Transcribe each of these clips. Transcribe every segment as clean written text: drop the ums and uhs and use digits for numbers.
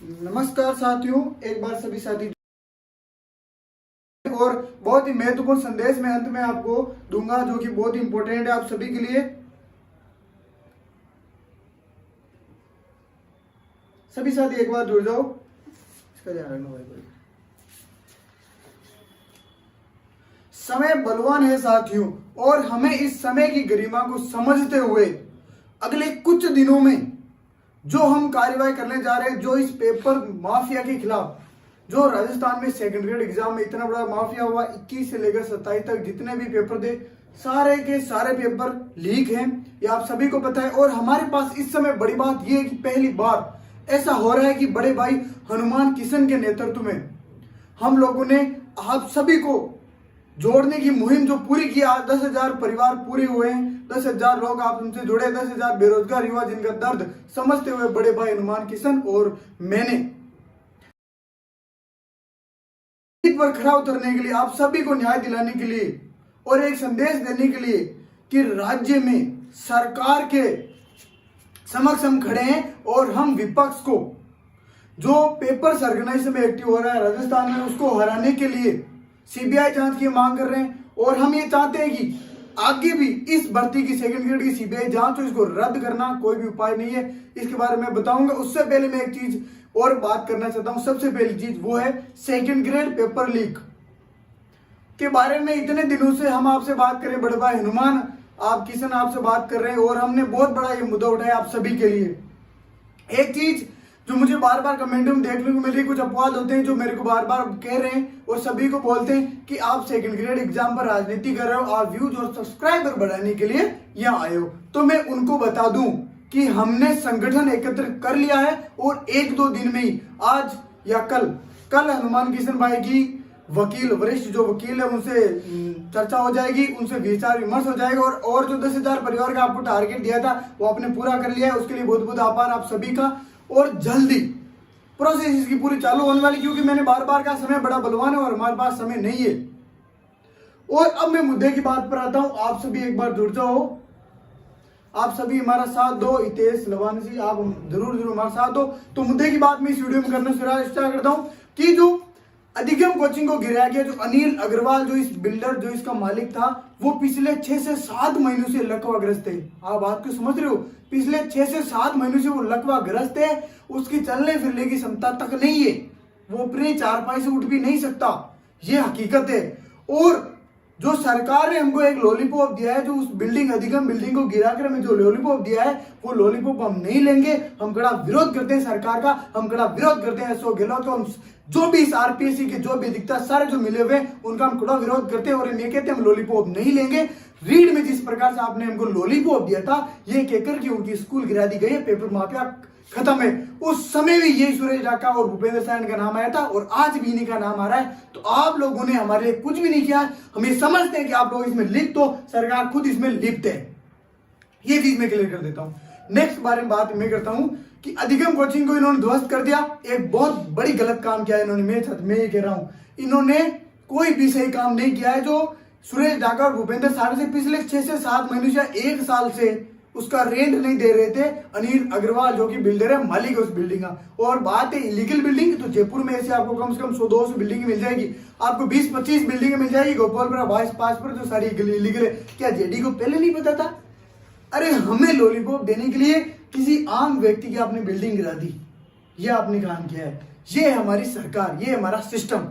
नमस्कार साथियों, एक बार सभी साथी और बहुत ही महत्वपूर्ण संदेश मैं अंत में आपको दूंगा जो कि बहुत ही इंपॉर्टेंट है आप सभी के लिए। सभी साथी एक बार जुड़ जाओ, इसका ध्यान रखना भाई। समय बलवान है साथियों, और हमें इस समय की गरिमा को समझते हुए अगले कुछ दिनों में जो हम कार्यवाही करने जा रहे हैं, जो इस पेपर माफिया के खिलाफ, जो राजस्थान में सेकंड ग्रेड एग्जाम में इतना बड़ा माफिया हुआ, 21 से लेकर 27 तक जितने भी पेपर थे, सारे के सारे पेपर लीक हैं, ये आप सभी को पता है। और हमारे पास इस समय बड़ी बात यह है कि पहली बार ऐसा हो रहा है कि बड़े भाई हनुमान किशन के नेतृत्व में हम लोगों ने आप सभी को जोड़ने की मुहिम जो पूरी की, 10,000 परिवार पूरे हुए हैं, 10,000 लोग आप उनसे जुड़े, 10,000 बेरोजगार युवा जिनका दर्द समझते हुए बड़े भाई हनुमान किशन और मैंने पर खरा उतरने के लिए, आप सभी को न्याय दिलाने के लिए और एक संदेश देने के लिए कि राज्य में सरकार के समक्ष हम खड़े हैं और हम विपक्ष को जो पेपर सर्गनाइजेशन में एक्टिव हो रहा है राजस्थान में, उसको हराने के लिए सीबीआई जांच की मांग कर रहे हैं। और हम ये चाहते हैं कि आगे भी इस भर्ती की सेकंड ग्रेड की सीबीआई जांच हो, इसको रद्द करना कोई भी उपाय नहीं है, इसके बारे में बताऊंगा। उससे पहले मैं एक चीज और बात करना चाहता हूं। सबसे पहली चीज वो है सेकंड ग्रेड पेपर लीक के बारे में। इतने दिनों से हम आपसे बात करें, बड़े भाई हनुमान आप किशन आपसे बात कर रहे हैं, और हमने बहुत बड़ा ये मुद्दा उठाया आप सभी के लिए। एक चीज जो मुझे बार बार कमेंट में देखने को मिल रही, कुछ अपवाद होते हैं जो मेरे को बार बार कह रहे हैं और सभी को बोलते हैं कि आप सेकंड ग्रेड एग्जाम पर राजनीति कर रहे हो, आप व्यूज और सब्सक्राइबर बढ़ाने के लिए यहाँ आए हो। तो मैं उनको बता दूं कि हमने संगठन एकत्र कर लिया है और 1-2 दिन में ही, आज या कल हनुमान किशन भाई की वकील, वरिष्ठ जो वकील है, उनसे चर्चा हो जाएगी, उनसे विचार विमर्श हो जाएगा। और जो 10,000 परिवार का आपको टारगेट दिया था वो आपने पूरा कर लिया है, उसके लिए बहुत बहुत आभार आप सभी का। और जल्दी प्रोसेस इसकी पूरी चालू होने वाली, क्योंकि मैंने बार बार कहा समय बड़ा बलवान है और हमारे पास समय नहीं है। और अब मैं मुद्दे की बात पर आता हूं, आप सभी एक बार जुड़ जाओ, आप सभी हमारा साथ दो। हितेश लवानी जी, आप जरूर हमारा साथ दो। तो मुद्दे की बात मैं इस वीडियो में करना स्टार्ट करता हूं कि जो अधिगम कोचिंग को गिराया गया, जो अनिल अग्रवाल, जो इस बिल्डर, जो इसका मालिक था, वो पिछले 6 से 7 महीनों से लकवाग्रस्त है। आप बात को समझ रहे हो, पिछले 6 से 7 महीनों से वो लकवाग्रस्त है, उसकी चलने फिरने की क्षमता तक नहीं है, वो अपने चारपाई से उठ भी नहीं सकता, ये हकीकत है। और जो सरकार ने हमको एक लॉलीपॉप दिया है, जो उस बिल्डिंग, अधिगम बिल्डिंग को गिराकर हमें जो लॉलीपॉप दिया है, वो लॉलीपॉप हम नहीं लेंगे। हम कड़ा विरोध करते हैं सरकार का, हम कड़ा विरोध करते हैं अशोक गहलोत को। हम जो भी इस आरपीएससी के जो भी अधिकता सारे जो मिले हुए उनका हम कड़ा विरोध करते हैं और ये कहते हैं हम लॉलीपॉप नहीं लेंगे। रीड में जिस प्रकार से आपने हमको लॉलीपॉप दिया था, ये कहकर कि उनकी स्कूल गिरा दी गई है, पेपर माफिया खत्म है, उस समय भी यही सुरेश डाका और भूपेंद्र सायन का नाम आया था और आज भी इन्हीं का नाम आ रहा है। तो आप लोगों ने हमारे लिए कुछ भी नहीं किया। हम ये समझते हैं कि आप लोग इसमें लिप्त हो, सरकार खुद इसमें लिप्त है, ये चीज मैं क्लियर कर देता हूं। नेक्स्ट बारे में बात मैं करता हूं कि अधिगम कोचिंग को इन्होंने ध्वस्त कर दिया, एक बहुत बड़ी गलत काम किया इन्होंने। मैं ये कह रहा हूं, इन्होंने कोई भी सही काम नहीं किया है। जो सुरेश डाका और भूपेंद्र सायन से पिछले 6 से 7 महीनों से 1 साल से उसका रेंट नहीं दे रहे थे अनिल अग्रवाल, जो कि बिल्डर है, मालिक है उस बिल्डिंग का। और बात है इलीगल बिल्डिंग, तो जयपुर में ऐसे आपको कम से कम 100-200 बिल्डिंग मिल जाएगी, आपको 20-25 बिल्डिंग मिल जाएगी। गोपालपुरा, बाईपास पर जो सारी इलीगल है। क्या जेडी को पहले नहीं पता था? अरे हमें लॉलीपॉप देने के लिए किसी आम व्यक्ति की आपने बिल्डिंग गिरा दी, ये आपने काम किया है। ये हमारी सरकार, ये हमारा सिस्टम।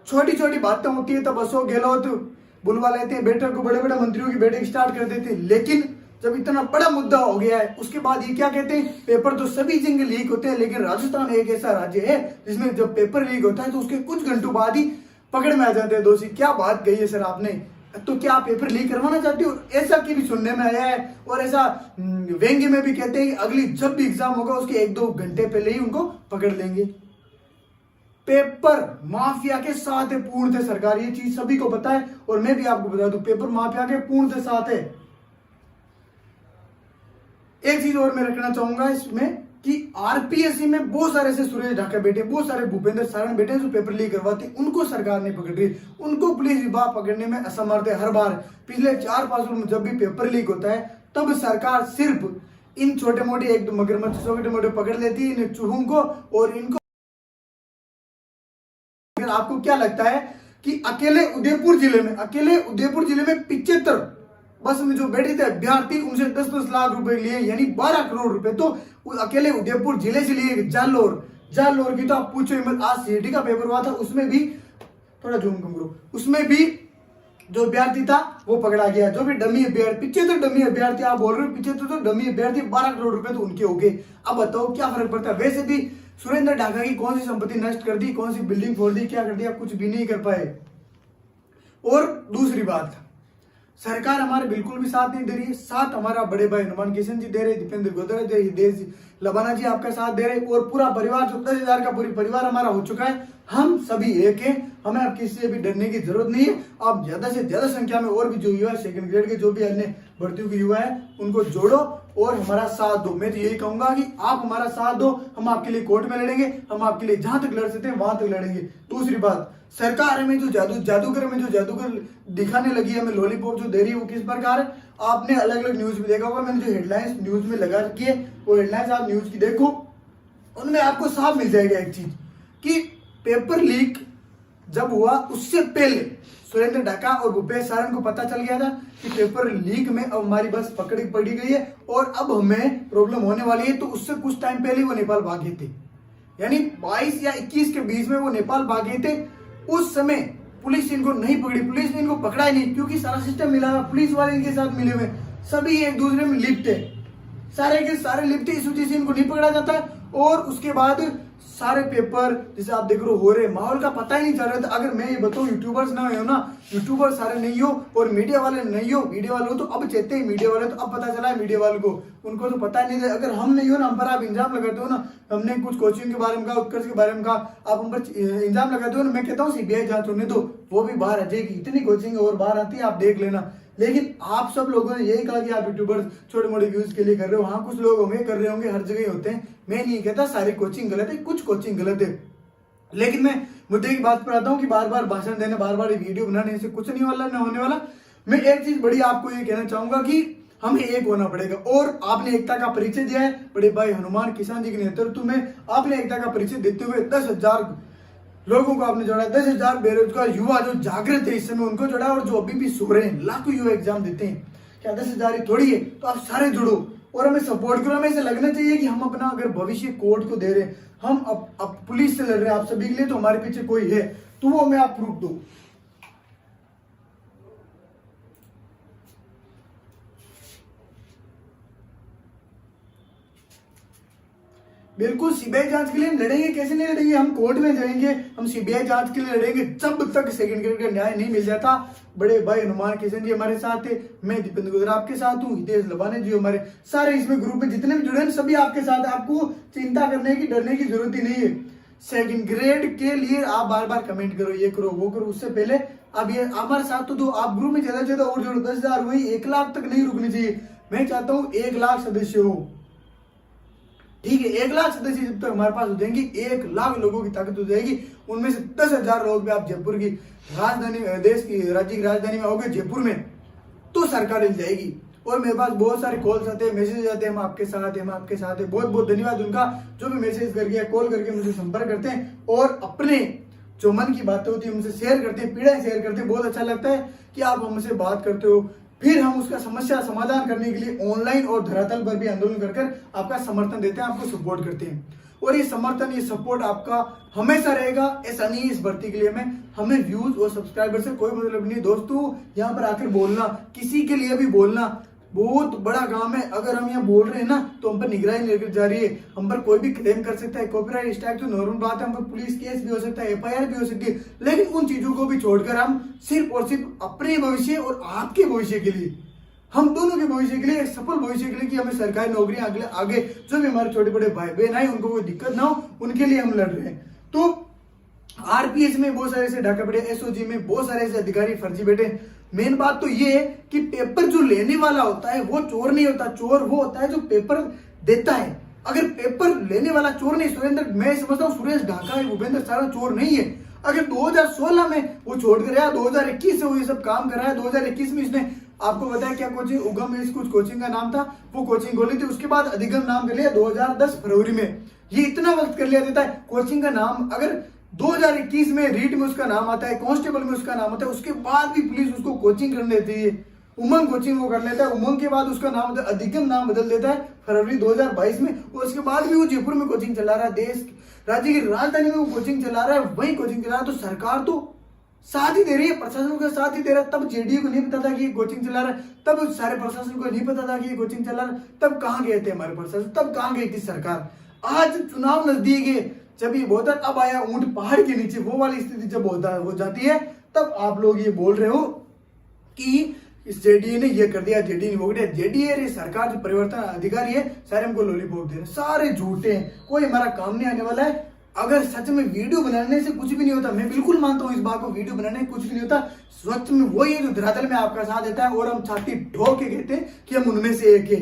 छोटी छोटी बातें होती है तब अशोक गहलोत बुलवा लेते हैं बैठक को, बड़े बड़े मंत्रियों की बैठक स्टार्ट कर देते हैं। लेकिन जब इतना बड़ा मुद्दा हो गया है, उसके बाद ये क्या कहते हैं, पेपर तो सभी जगह लीक होते हैं, लेकिन राजस्थान एक ऐसा राज्य है जिसमें जब पेपर लीक होता है तो उसके कुछ घंटों बाद ही पकड़ में आ जाते हैं दोषी। क्या बात कही है सर आपने, तो क्या आप पेपर लीक करवाना चाहते हो? ऐसा की भी सुनने में आया है और ऐसा व्यंग्य में भी कहते हैं कि अगली जब भी एग्जाम होगा उसके 1-2 घंटे पहले ही उनको पकड़ लेंगे। पेपर माफिया के साथ है पूर्णतः सरकार, ये चीज सभी को पता है और मैं भी आपको बता दूं, पेपर माफिया के पूर्णतः साथ है। एक चीज और मैं रखना चाहूंगा इसमें कि आरपीएससी में बहुत सारे ऐसे सुरेश ढाका बैठे, बहुत सारे भूपेंद्र सारण बैठे जो पेपर लीक करवाते, उनको सरकार नहीं पकड़ रही, उनको पुलिस विभाग पकड़ने में असमर्थ है। हर बार पिछले 4-5 साल में जब भी पेपर लीक होता है तब सरकार सिर्फ इन छोटे मोटे एक दो मगरमच्छ छोटे मोटे पकड़ लेती है इन चूहों को और इनको। आपको क्या लगता है कि अकेले उदयपुर जिले में 75 बस में जो बैठे थे अभ्यर्थी उनसे 10-10 लाख रुपए लिए, यानी 12 करोड़ रुपए तो अकेले उदयपुर जिले से लिए। जालोर की तो आप पूछो मत। आज सीईटी का पेपर हुआ था, उसमें भी थोड़ा जूम करो, उसमें भी जो अभ्यर्थी था वो पकड़ा गया, जो भी डमी अभ्यर्थी 75 डमी अभ्यर्थी आप बोल रहे हो, 75 तो डमी अभ्यर्थी 12 करोड़ रुपए तो उनके हो गए। अब बताओ क्या फर्क पड़ता है। वैसे भी सुरेंद्र ढाका की कौन सी संपत्ति नष्ट कर दी, कौन सी बिल्डिंग फोड़ दी, क्या कर दिया, कुछ भी नहीं कर पाए। और दूसरी बात, सरकार हमारे बिल्कुल भी साथ नहीं दे रही है। साथ हमारा बड़े भाई हनुमान किशन जी दे रहे, दीपेंद्र गोदरा दे, हिदेश लबाना जी आपका साथ दे रहे, और पूरा परिवार जो 10,000 का पूरी परिवार हमारा हो चुका है। हम सभी एक हैं, हमें अब किसी से भी डरने की जरूरत नहीं है। आप ज्यादा से ज्यादा संख्या में और भी जो युवा सेकंड ग्रेड के जो भी अन्य भर्तियों के युवा है उनको जोड़ो और हमारा साथ दो। मैं तो यही कहूंगा कि आप हमारा साथ दो, हम आपके लिए कोर्ट में लड़ेंगे, हम आपके लिए जहां तक लड़ सकते हैं वहां तक लड़ेंगे। दूसरी बात, सरकार हमें जो जादूगर दिखाने लगी है, हमें लॉलीपॉप जो दे रही है वो किस प्रकार है। आपने अलग अलग न्यूज में देखा होगा, मैंने जो हेडलाइंस न्यूज में लगा रखी है वो हेडलाइंस आप न्यूज की देखो, उनमें आपको साफ मिल जाएगा एक चीज कि पेपर लीक जब हुआ उससे पहले सुरेंद्र ढाका और भूपेश सारन को पता चल गया था कि पेपर लीक में अब हमारी बस पड़ी गई है और अब हमें प्रॉब्लम होने वाली है। तो उससे कुछ टाइम पहले वो नेपाल भागे थे, यानी 22 या 21 के बीच में वो नेपाल भागे थे। उस समय पुलिस इनको नहीं पकड़ी, पुलिस ने इनको पकड़ा ही नहीं, क्योंकि सारा सिस्टम मिला हुआ, पुलिस वाले इनके साथ मिले हुए, सभी एक दूसरे में लिप्त है, सारे के सारे लिप्त है। इस वजह से इनको नहीं पकड़ा जाता है। और उसके बाद सारे पेपर जैसे आप देख रहे हो रहे, माहौल का पता ही नहीं चल रहा था। अगर मैं ये बताऊं यूट्यूबर्स ना हो ना, यूट्यूबर सारे नहीं हो और मीडिया वाले नहीं हो, मीडिया वाले हो तो अब चेते हैं मीडिया वाले, तो अब पता चला है मीडिया वाले को, उनको तो पता नहीं था। अगर हम नहीं हो ना, हम पर आप इंजाम लगाते हो ना, हमने कुछ कोचिंग के बारे में कहा, उत्कर्ष के बारे में कहा, आप हम पर इंजाम लगाते हो ना, मैं कहता हूँ सीबीआई जांच होने दो, वो भी बाहर आ जाएगी। इतनी कोचिंग और बाहर आती है, आप देख लेना। लेकिन आप सब लोगों ने यही कहा कि आप यूट्यूबर छोटे मोटे व्यूज के लिए कर रहे हो। हाँ, कुछ लोग होंगे कर रहे होंगे, हर जगह होते हैं। मैं नहीं कहता सारी कोचिंग गलत है, कुछ कोचिंग गलत है, लेकिन मैं मुद्दे की बात पर आता हूँ कि बार बार भाषण देने, बार बार वीडियो बनाने से कुछ नहीं वाला, ना होने वाला। मैं एक चीज बड़ी आपको ये कहना चाहूंगा कि हमें एक होना पड़ेगा। और आपने एकता का परिचय दिया है बड़े भाई हनुमान किसान जी के नेतृत्व में, आपने एकता का परिचय देते हुए 10,000 लोगों को आपने जोड़ा, 10,000 बेरोजगार युवा जो जागृत है इस समय उनको जोड़ा, और जो अभी भी सो रहे हैं, लाखों युवा एग्जाम देते हैं। क्या 10,000 ही थोड़ी है? तो आप सारे जुड़ो और हमें सपोर्ट करो। हमें ऐसा लगना चाहिए कि हम अपना अगर भविष्य कोर्ट को दे रहे हैं, हम अब पुलिस से लड़ रहे हैं आप सभी के लिए, तो हमारे पीछे कोई है, तो वो हमें आप प्रूफ दो। बिल्कुल सीबीआई जांच के लिए हम लड़ेंगे, कैसे नहीं लड़ेंगे, हम कोर्ट में जाएंगे, हम सीबीआई जांच के लिए लड़ेंगे जब तक सेकंड ग्रेड का न्याय नहीं मिल जाता। बड़े भाई हनुमान किशन जी हमारे साथ है, मैं दीपेंद्र गोदरा आपके साथ हूँ, हितेश लबाने जी हमारे सारे इसमें ग्रुप में जितने भी जुड़े हैं सभी आपके साथ है। आपको चिंता करने की, डरने की जरूरत ही नहीं है। सेकंड ग्रेड के लिए आप बार बार कमेंट करो, ये करो वो करो, उससे पहले अब ये हमारे साथ तो दो आप ग्रुप में ज्यादा से ज्यादा और जोड़ो। 10,000 वही 1 लाख तक नहीं रुकनी चाहिए। मैं चाहता हूँ 1 लाख सदस्य हो, ठीक है। 1 लाख सदस्य जब तक हमारे पास हो जाएंगे, 1 लाख लोगों की ताकत हो जाएगी, उनमें से 10,000 लोग भी आप जयपुर की राजधानी, देश की राज्य की राजधानी में आओगे जयपुर में, तो सरकार हिल जाएगी। और मेरे पास बहुत सारे कॉल्स आते हैं, मैसेज आते हैं, हम आपके साथ हैं, हम आपके साथ हैं। बहुत बहुत धन्यवाद उनका जो भी मैसेज करके, कॉल करके मुझे संपर्क करते हैं और अपने जो मन की बातें होती है उनसे शेयर करते हैं, पीड़ाएं शेयर करते हैं। बहुत अच्छा लगता है कि आप हमसे बात करते हो, फिर हम उसका समस्या समाधान करने के लिए ऑनलाइन और धरातल पर भी आंदोलन कर आपका समर्थन देते हैं, आपको सपोर्ट करते हैं। और ये समर्थन, ये सपोर्ट आपका हमेशा रहेगा। ऐसा नहीं इस भर्ती के लिए हमें व्यूज और सब्सक्राइबर से कोई मतलब नहीं। दोस्तों, यहाँ पर आकर बोलना, किसी के लिए भी बोलना बहुत बड़ा काम है। अगर हम यहाँ बोल रहे हैं ना, तो हम पर निगरानी लेकर जा रही है, हम पर कोई भी क्लेम कर सकता है। कॉपीराइट स्ट्राइक तो नॉर्मल बात है, हम पर पुलिस केस भी हो सकता है, FIR भी हो सकती है। लेकिन उन चीजों को भी छोड़कर हम सिर्फ और सिर्फ अपने भविष्य और आपके भविष्य के लिए, हम दोनों के भविष्य के लिए, एक सफल भविष्य के लिए, कि हमें सरकारी नौकरियां आगे जो भी हमारे छोटे बड़े भाई बहन आए उनको कोई दिक्कत ना हो, उनके लिए हम लड़ रहे हैं। तो RPS में बहुत सारे ऐसे ढाका बैठे, SOG में बहुत सारे ऐसे अधिकारी फर्जी बैठे। मेन बात तो ये है कि पेपर जो लेने वाला होता है वो चोर नहीं होता, चोर वो होता है जो पेपर देता है। अगर पेपर लेने वाला चोर नहीं, सुरेंद्र, मैं समझता हूँ सुरेश ढाका, भूपेंद्र सारा चोर नहीं है। अगर 2016 में वो छोड़ कर आया, 2021 से वो ये सब काम कर रहा है, 2021 में इसने आपको बताया क्या कोचिंग उगम में कुछ कोचिंग का नाम था, वो कोचिंग खोली थी, उसके बाद अधिगम नाम कर लिया 2010 फरवरी में। ये इतना वक्त कर लिया देता है कोचिंग का नाम, अगर 2021 में रीट में उसका नाम आता है, कांस्टेबल में उसका नाम आता है, उसके बाद भी पुलिस उसको कोचिंग करने देती है, उमंग कोचिंग वो कर लेता है, उमंग के बाद उसका नाम अधिगम नाम बदल देता है फरवरी 2022 में, और उसके बाद भी वो जयपुर में कोचिंग चला रहा है, देश राज्य की राजधानी में वो कोचिंग चला रहा है, वही कोचिंग चला रहा है। तो सरकार तो साथ ही दे रही है, प्रशासन का साथ ही दे रहा है। तब जेडीयू को नहीं पता था कि ये कोचिंग चला रहा है, तब सारे प्रशासन को नहीं पता था कि ये कोचिंग चला रहा है, तब कहाँ गए थे हमारे प्रशासन, तब कहाँ गई थी सरकार। आज चुनाव नजदीक है, जब ये बोलता है अब आया ऊंट पहाड़ के नीचे, वो वाली स्थिति जब हो जाती है, तब आप लोग ये बोल रहे हो कि इस जेडीए ने ये कर दिया, जेडीए ने वो कर दिया। जेडीए सरकार जो परिवर्तन अधिकारी है, सारे हमको लॉलीपॉप दे रहे हैं, सारे झूठे हैं, कोई हमारा काम नहीं आने वाला है। अगर सच में वीडियो बनाने से कुछ भी नहीं होता, मैं बिल्कुल मानता हूँ इस बात को, वीडियो बनाने से कुछ भी नहीं होता, सच में वही है जो धरातल में आपका साथ देता है, और हम छाती ठोक के कहते हैं कि हम उनमें से एक है।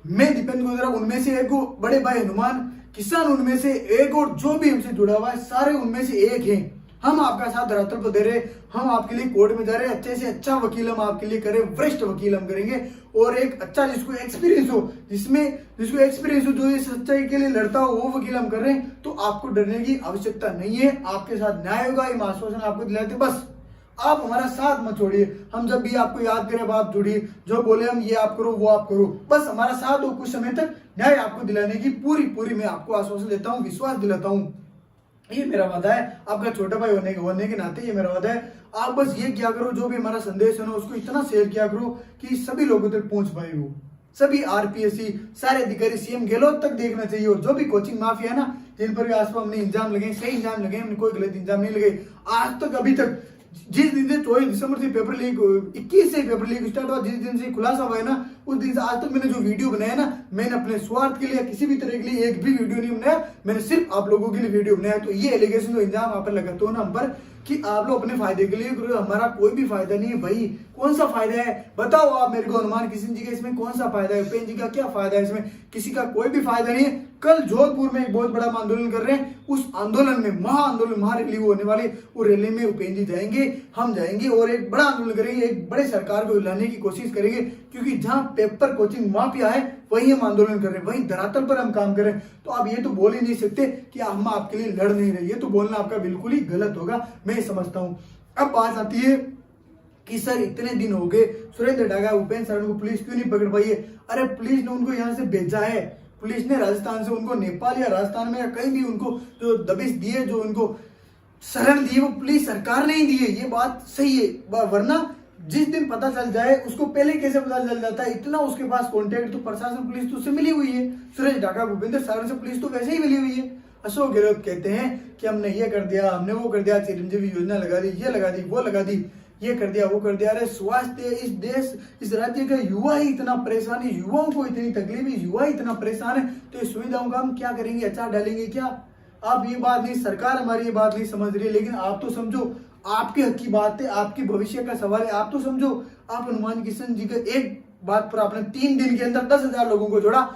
मैं दीपेंद्र गोदरा उनमें से एक हूँ, बड़े भाई हनुमान किसान उनमें से एक, और जो भी हमसे जुड़ा हुआ है सारे उनमें से एक हैं। हम आपका साथ धरातल पर दे रहे, हम आपके लिए कोर्ट में जा रहे हैं, अच्छे से अच्छा वकील हम आपके लिए करें, वरिष्ठ वकील हम करेंगे, और एक अच्छा जिसको एक्सपीरियंस हो, जिसको एक्सपीरियंस हो, जो इस सच्चाई के लिए लड़ता हो, वो वकील हम कर रहे हैं। तो आपको डरने की आवश्यकता नहीं है, आपके साथ न्याय होगा, ये आश्वासन आपको दिलाते। बस आप हमारा साथ मत छोड़िए, हम जब भी आपको याद करें आप जुड़िए, जो बोले हम ये आप करो वो आप करो, बस हमारा साथ हो, कुछ समय तक न्याय आपको दिलाने की पूरी मैं आपको आश्वासन देता हूँ, विश्वास दिलाता हूँ। ये मेरा वादा है, आपका छोटा भाई होने के नाते ये मेरा वादा है। आप बस ये क्या करो, जो भी हमारा संदेश है ना उसको इतना शेयर किया करो कि सभी लोगों तक पहुंच पाए वो, सभी आरपीएससी सारे अधिकारी, सीएम गहलोत तक देखना चाहिए। और जो भी कोचिंग माफिया है ना, जिन पर भी आसपास हमने इंजाम लगे, सही इंजाम लगे, हमने कोई गलत इंजाम नहीं लगे आज तक। अभी तक जिस दिन से 24 दिसंबर से पेपर लीक, 21 से पेपर लीक स्टार्ट हुआ, जिस दिन से खुलासा हुआ है ना, उस दिन से आज तक मैंने जो वीडियो बनाया ना, मैंने अपने स्वार्थ के लिए किसी भी तरह के लिए एक भी वीडियो नहीं बनाया, मैंने सिर्फ आप लोगों के लिए वीडियो बनाया। तो ये एलिगेशन जो इंजाम आप पर लगाते हो ना हम पर, कि आप लोग अपने फायदे के लिए करो, हमारा कोई भी फायदा नहीं है भाई। कौन सा फायदा है बताओ आप मेरे को, हनुमान किशन जी का इसमें कौन सा फायदा है, उपेंद्र जी का क्या फायदा है इसमें, किसी का कोई भी फायदा नहीं है। कल जोधपुर में एक बहुत बड़ा आंदोलन कर रहे हैं, उस आंदोलन में महाआंदोलन, महारैली होने वाली, वो रैली में उपेंद्र जी जाएंगे, हम जाएंगे, और एक बड़ा आंदोलन करेंगे, एक बड़े सरकार को लाने की कोशिश करेंगे, क्योंकि जहां पेपर कोचिंग माफिया है वही हम आंदोलन कर रहे हैं, वही धरातल पर हम काम कर रहे हैं। तो आप ये तो बोल ही नहीं सकते कि हम आपके लिए लड़ नहीं रहे, ये तो बोलना आपका बिल्कुल ही गलत होगा, मैं समझता हूं। अब बात आती है कि सर इतने दिन हो गए, सुरेंद्र डागा, उपेंद्र शरण को पुलिस क्यों नहीं पकड़ पाई है? अरे पुलिस ने उनको यहाँ से भेजा है, पुलिस ने राजस्थान से उनको नेपाल या राजस्थान में या कहीं भी उनको जो दबिश दी है, जो उनको शरण दी है, वो पुलिस सरकार ने ही दी है, ये बात सही है। वरना जिस दिन पता चल जाए उसको पहले कैसे पता चल जाता है, इतना उसके पास कॉन्टेक्ट, तो प्रशासन पुलिस तो उससे मिली हुई है, सुरेश डागा भूपेंद्र सागर से पुलिस तो वैसे ही मिली हुई है। अशोक गहलोत कहते हैं कि हमने ये कर दिया, हमने वो कर दिया, चिरंजीवी योजना लगा दी, ये लगा दी, वो लगा दी, ये कर दिया, वो कर दिया। अरे स्वास्थ्य, इस देश, इस राज्य का युवा ही इतना परेशान है, युवाओं को इतनी तकलीफ है, युवा इतना परेशान है, तो इस सुविधाओं का हम क्या करेंगे, अचार डालेंगे क्या? आप ये बात नहीं, सरकार हमारी ये बात नहीं समझ रही है, लेकिन आप तो समझो, आपके हक की बात है, आपके भविष्य का सवाल है, आप तो समझो। आप हनुमान किशन जी के एक बात पर आपने 3 दिन के अंदर 10,000 लोगों को जोड़ा,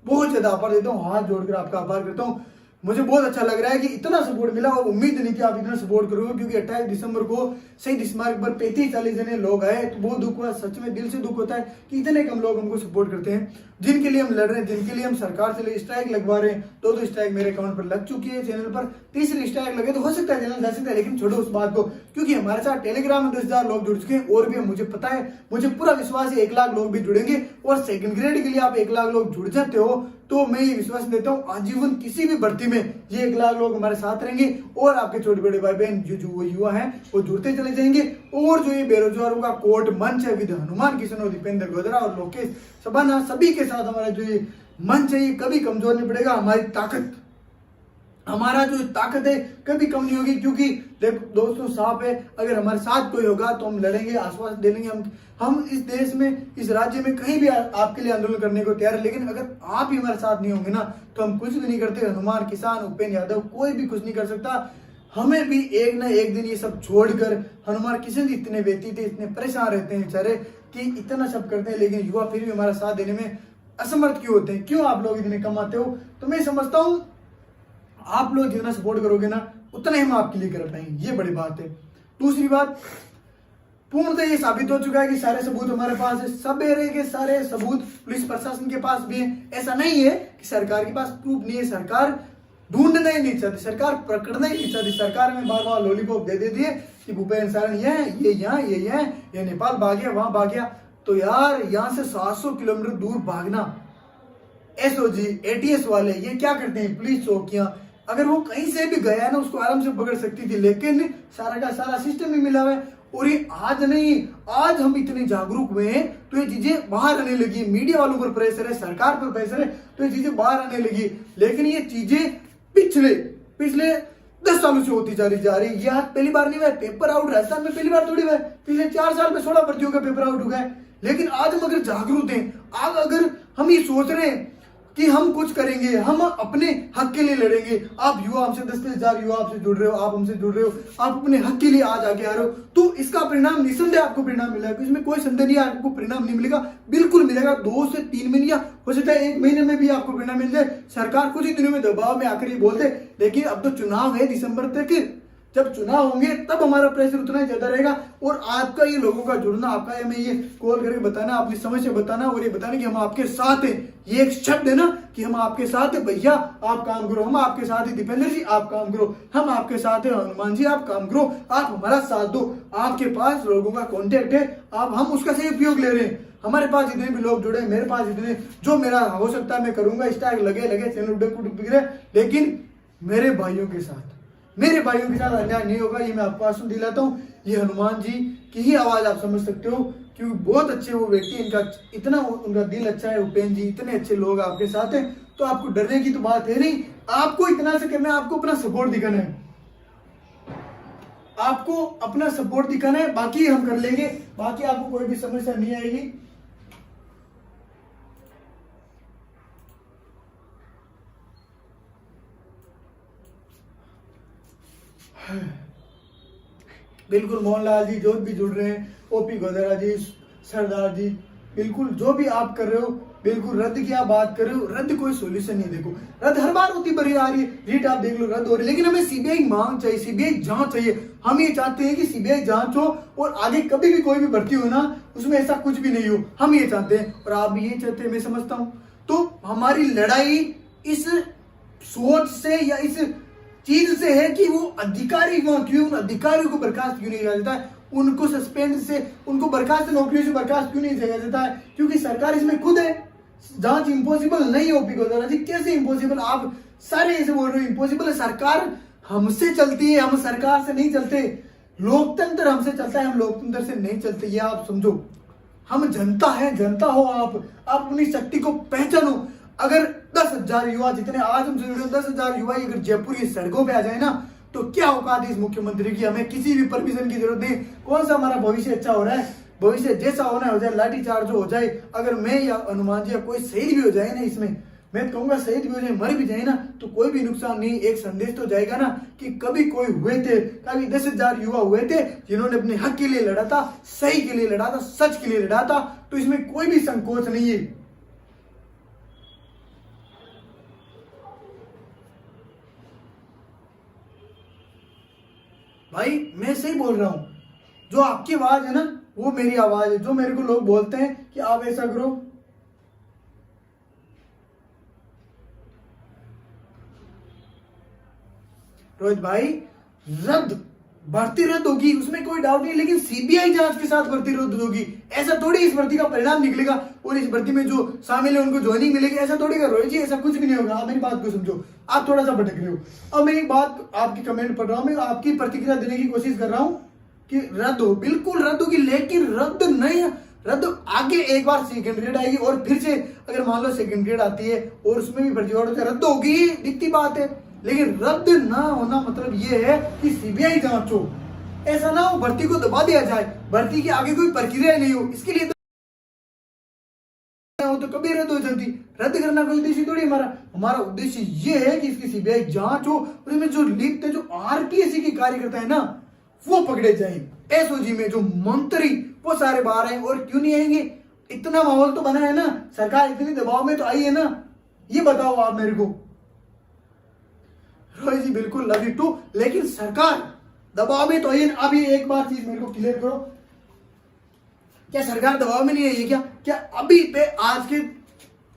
बहुत ज्यादा आभार देता हूँ, हाथ जोड़कर आपका आभार करता हूँ। मुझे बहुत अच्छा लग रहा है कि इतना सपोर्ट मिला, और उम्मीद नहीं थी आप इतना सपोर्ट करोगे, क्योंकि 28 दिसंबर को शहीद स्मारक पर 35-40 जने लोग आए, तो बहुत दुख हुआ, सच में दिल से दुख होता है कि इतने कम लोग हमको सपोर्ट करते हैं, जिनके लिए हम लड़ रहे हैं, जिनके लिए हम सरकार से स्ट्राइक लगवा रहे हैं। 2 स्ट्राइक मेरे अकाउंट पर लग चुकी है, चैनल पर तीसरी स्ट्राइक लगे तो हो सकता है चैनल जा सकता है, लेकिन छोड़ो उस बात को, क्योंकि हमारे साथ टेलीग्राम में 10,000 लोग जुड़ चुके हैं, और भी मुझे पता है, मुझे पूरा विश्वास है 1 लाख लोग भी जुड़ेंगे, और सेकंड ग्रेड के लिए आप 1 लाख लोग जुड़ जाते हो, तो मैं ये विश्वास देता हूँ आजीवन किसी भी भर्ती में ये 1 लाख लोग हमारे साथ रहेंगे, और आपके छोटे बड़े भाई बहन जो युवा हैं वो जुड़ते चले जाएंगे। और जो ये बेरोजगारों का कोर्ट मंच है विद हनुमान किशन और दीपेंद्र गोदरा और लोकेश सबाना, सभी के साथ हमारा जो ये मंच है ये कभी कमजोर नहीं पड़ेगा। हमारी ताकत, हमारा जो ताकत है कभी कम नहीं होगी, क्योंकि देखो दोस्तों साफ है, अगर हमारे साथ कोई होगा तो हम लड़ेंगे, आश्वासन दे लेंगे, हम इस देश में, इस राज्य में कहीं भी आपके लिए आंदोलन करने को तैयार है। लेकिन अगर आप ही हमारे साथ नहीं होंगे ना, तो हम कुछ भी नहीं करते। हनुमान किसान, उपेंद्र यादव, कोई भी कुछ नहीं कर सकता। हमें भी एक ना एक दिन ये सब छोड़कर, हनुमान किशन जी इतने व्यतीत थे, इतने परेशान रहते हैं बेचारे कि इतना सब करते हैं, लेकिन युवा फिर भी हमारा साथ देने में असमर्थ क्यों होते हैं? क्यों आप लोग इतने कम आते हो? तो मैं समझता हूँ आप लोग जितना सपोर्ट करोगे ना, उतना ही हम आपके लिए कर पाएंगे, ये बड़ी बात है। दूसरी बात, पूर्णतः ये साबित हो चुका है कि सारे सबूत हमारे पास है, सवेरे के सारे सबूत पुलिस प्रशासन के पास भी है। ऐसा नहीं है कि सरकार के पास प्रूफ नहीं है, सरकार ढूंढना ही नहीं चाहती, सरकार पकड़ना ही नहीं चाहती। सरकार में बार बार लॉलीपॉप दे देती है कि भूपेंद्र सारण ये यहाँ ये नेपाल भाग गया, वहां भाग गया। तो यार यहाँ से 700 किलोमीटर दूर भागना, एसओजी एटीएस वाले ये क्या करते हैं, पुलिस चौकियां, अगर वो कहीं से भी गया है ना उसको आराम से पकड़ सकती थी, लेकिन सारा का सारा सिस्टम ही मिला हुआ है। और ये आज नहीं, आज हम इतने जागरूक हुए हैं तो ये चीजें बाहर आने लगी, मीडिया वालों पर प्रेशर है, सरकार पर प्रेशर है, तो ये चीजें बाहर आने लगी। लेकिन ये चीजें पिछले 10 सालों से होती जा रही है। ये आज पहली बार नहीं हुआ है, पेपर आउट राजस्थान में पहली बार थोड़ी हुआ है, पिछले 4 साल में 16 भर्तियों का पेपर आउट हुआ है। लेकिन आज हम अगर जागरूक हैं, आज अगर हम ये सोच रहे हैं कि हम कुछ करेंगे, हम अपने हक के लिए लड़ेंगे। आप युवा, हमसे 10,000 युवा आपसे जुड़ रहे हो, आप हमसे जुड़ रहे हो, आप अपने हक के लिए आज आगे आ रहे हो, तो इसका परिणाम निसंदेह आपको परिणाम मिलेगा, इसमें कोई संदेह नहीं, आपको परिणाम नहीं मिलेगा, बिल्कुल मिलेगा। 2 से 3 महीने या हो सकता है 1 महीने में भी आपको परिणाम मिल जाए। सरकार कुछ ही दिनों में दबाव में आकर ये बोलते, लेकिन अब तो चुनाव है दिसंबर तक, जब चुनाव होंगे तब हमारा प्रेशर उतना ही ज्यादा रहेगा। और आपका ये लोगों का जुड़ना, आपका हमें ये कॉल करके बताना, अपनी समस्या बताना और ये बताना कि हम आपके साथ हैं, ये एक शब्द है ना कि हम आपके साथ हैं, भैया आप काम करो, हम आपके साथ हैं, दीपेंद्र जी आप काम करो, हम आपके साथ हैं, हनुमान जी आप काम करो, आप हमारा साथ दो। आपके पास लोगों का कॉन्टेक्ट है, आप हम उसका सही उपयोग ले रहे हैं। हमारे पास जितने भी लोग जुड़े, मेरे पास जितने, जो मेरा हो सकता है मैं करूंगा, स्टाइल लगे चैनल बिगड़े, लेकिन मेरे भाइयों के साथ अन्याय नहीं होगा, ये मैं आपको आश्वासन दिलाता हूँ। ये हनुमान जी की ही आवाज आप समझ सकते हो, क्योंकि बहुत अच्छे वो व्यक्ति, इनका इतना उनका दिल अच्छा है। उपेंद्र जी इतने अच्छे लोग आपके साथ हैं, तो आपको डरने की तो बात है नहीं। आपको इतना से करना है, आपको अपना सपोर्ट दिखाना है, आपको अपना सपोर्ट दिखाना है, बाकी हम कर लेंगे, बाकी आपको कोई भी समस्या नहीं आएगी। बिल्कुल मोहनलाल जी जो भी जुड़ रहे हैं, ओपी गोदरा जी, सरदार जी, बिल्कुल जो भी आप कर रहे हो, बिल्कुल रद्द की आप बात कर रहे हो, रद्द कोई सोल्यूशन नहीं। देखो रद्द हर बार होती बड़ी आ रही है, रीट आप देख लो रद्द हो रही है, लेकिन हमें सीबीआई मांग चाहिए, सीबीआई जांच चाहिए। हम ये चाहते हैं कि सीबीआई जांच हो और आगे कभी भी कोई भी भर्ती हो ना उसमें ऐसा कुछ भी नहीं हो, हम ये चाहते हैं और आप भी ये चाहते हैं, मैं समझता हूँ। तो हमारी लड़ाई इस सोच से या इस चीज से है कि वो अधिकारी क्यों, उन अधिकारियों को बर्खास्त क्यों नहीं किया जाता है, उनको सस्पेंड से, उनको बर्खास्त नौकरियों से बर्खास्त क्यों नहीं किया जाता है, क्योंकि सरकार इसमें खुद है। जांच इम्पॉसिबल नहीं हो, गोदारा जी कैसे इम्पॉसिबल, आप सारे ऐसे बोल रहे हो इम्पॉसिबल है। सरकार हमसे चलती है, हम सरकार से नहीं चलते, लोकतंत्र हमसे चलता है, हम लोकतंत्र से नहीं चलते, ये आप समझो। हम जनता है, जनता हो आप अपनी शक्ति को पहचानो। अगर 10,000 युवा जितने आज हम जुड़े 10,000 युवा अगर जयपुर की सड़कों पे आ जाए ना, तो क्या औकात है इस मुख्यमंत्री की, हमें किसी भी परमिशन की जरूरत नहीं। कौन सा हमारा भविष्य अच्छा हो रहा है, भविष्य जैसा होना हो जाए, लाठी चार्ज हो जाए, अगर मैं या हनुमान जी या कोई शहीद भी हो जाए ना, इसमें मैं कहूंगा शहीद भी हो जाए, मर भी जाए ना, तो कोई भी नुकसान नहीं। एक संदेश तो जाएगा ना कि कभी कोई हुए थे, कभी 10,000 युवा हुए थे जिन्होंने अपने हक के लिए लड़ा था, सही के लिए लड़ा था, सच के लिए लड़ा था, तो इसमें कोई भी संकोच नहीं है। भाई मैं सही बोल रहा हूं, जो आपकी आवाज है ना वो मेरी आवाज है। जो मेरे को लोग बोलते हैं कि आप ऐसा करो, रोहित भाई रद्द, भर्ती रद्द होगी उसमें कोई डाउट नहीं, लेकिन सीबीआई जांच के साथ भर्ती रद्द होगी। ऐसा थोड़ी इस भर्ती का परिणाम निकलेगा और इस भर्ती में जो शामिल है उनको ज्वाइनिंग मिलेगी, ऐसा थोड़ी का रोहित जी, ऐसा कुछ भी नहीं होगा। आप मेरी बात को समझो, आप थोड़ा सा भटक रहे हो। अब मैं एक बात आपकी कमेंट पढ़ रहा हूं, मैं आपकी प्रतिक्रिया देने की कोशिश कर रहा हूं कि रद्द हो, बिल्कुल रद्द होगी, लेकिन रद्द नहीं, रद्द आगे एक बार सेकंड ग्रेड आएगी और फिर से अगर मान लो सेकंड ग्रेड आती है और उसमें भी भर्ती होती है, रद्द होगी, दिखती बात है। लेकिन रद्द ना होना मतलब ये है कि सीबीआई जांच हो, ऐसा ना हो भर्ती को दबा दिया जाए, भर्ती की आगे कोई प्रक्रिया नहीं हो, इसके लिए तो कभी रद्द हो जाती। रद्द करना कोई उद्देश्य थोड़ी हमारा उद्देश्य ये है कि इसकी सीबीआई जांच हो और इसमें जो लिप्त है, जो आरपीएससी की कार्यकर्ता है ना, वो पकड़े जाए। एसओजी में जो मंत्री वो सारे बाहर आए, और क्यों नहीं आएंगे, इतना माहौल तो बना है ना, सरकार इतनी दबाव में तो आई है ना, ये बताओ आप मेरे को। रोहित जी बिल्कुल लव यू टू, लेकिन सरकार दबाव में तो आई है। अब ये एक बार चीज मेरे को क्लियर करो, क्या सरकार दबाव में नहीं है? ये क्या अभी पे आज के